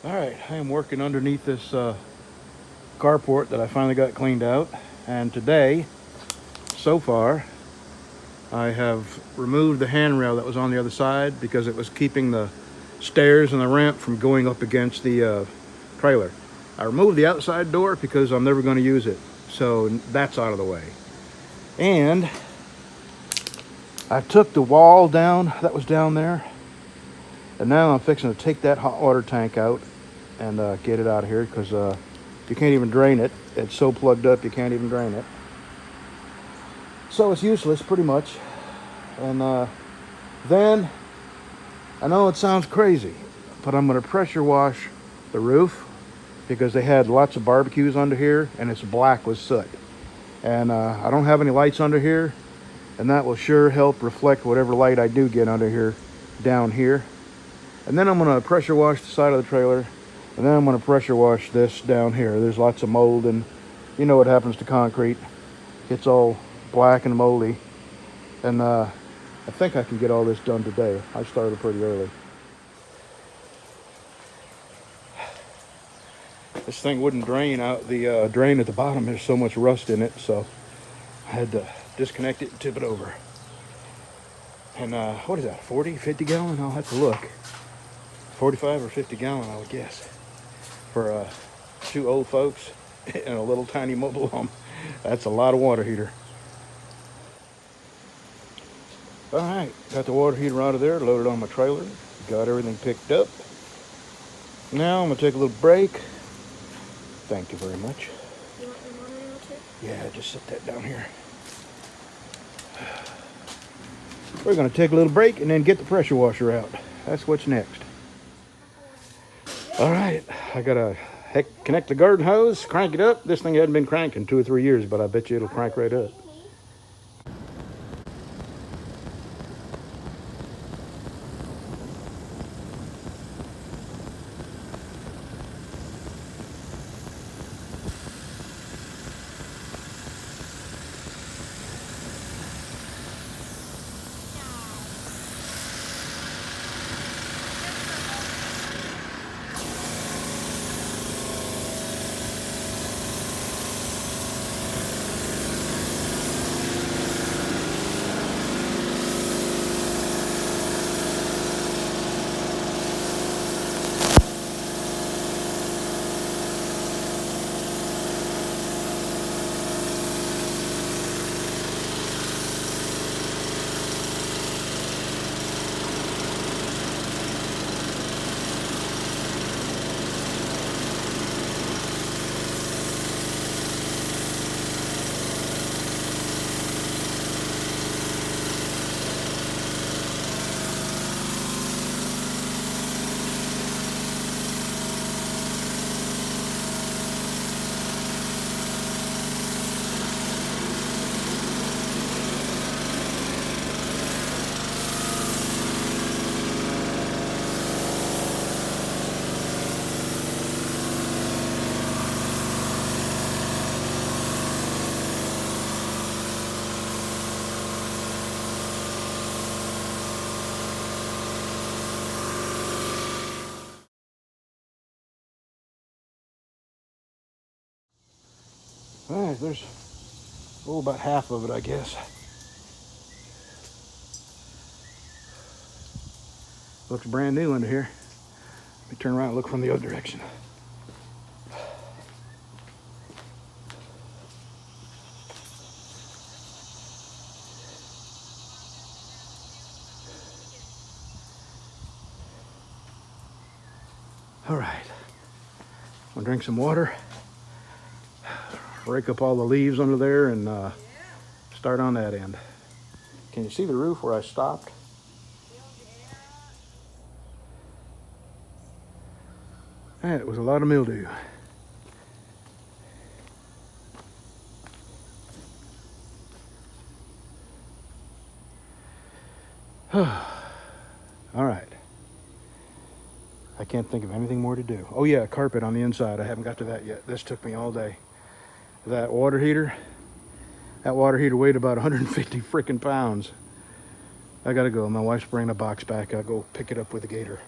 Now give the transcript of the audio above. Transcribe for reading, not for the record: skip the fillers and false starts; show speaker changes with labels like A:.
A: All right, I am working underneath this carport that I finally got cleaned out. And today, so far, I have removed the handrail that was on the other side because it was keeping the stairs and the ramp from going up against the trailer. I removed the outside door because I'm never going to use it. So that's out of the way. And I took the wall down that was down there. And now I'm fixing to take that hot water tank out and get it out of here because you can't even drain it. It's so plugged up you can't even drain it. So it's useless pretty much. And then, I know it sounds crazy, but I'm going to pressure wash the roof because they had lots of barbecues under here and it's black with soot. And I don't have any lights under here, and that will sure help reflect whatever light I do get under here down here. And then I'm going to pressure wash the side of the trailer, and then I'm going to pressure wash this down here. There's lots of mold, and you know what happens to concrete. It's all black and moldy. And I think I can get all this done today. I started pretty early. This thing wouldn't drain out the drain at the bottom. There's so much rust in it, so I had to disconnect it and tip it over. And what is that, 40, 50 gallon? I'll have to look. 45 or 50 gallon, I would guess, for two old folks and a little tiny mobile home. That's a lot of water heater. All right, got the water heater out of there, loaded on my trailer, got everything picked up. Now I'm gonna take a little break. Thank you very much.
B: You want your water now too?
A: Yeah, just set that down here. We're gonna take a little break and then get the pressure washer out. That's what's next. All right, I gotta connect the garden hose, crank it up. This thing hadn't been cranked in 2 or 3 years, but I bet you it'll crank right up. All right, there's about half of it, I guess. Looks brand new under here. Let me turn around and look from the other direction. All right, I'm gonna drink some water, rake up all the leaves under there, and start on that end. Can you see the roof where I stopped? That was a lot of mildew. All right. I can't think of anything more to do. Oh yeah, carpet on the inside. I haven't got to that yet. This took me all day. That water heater weighed about 150 freaking pounds. I gotta go. My wife's bringing a box back. I'll go pick it up with the gator.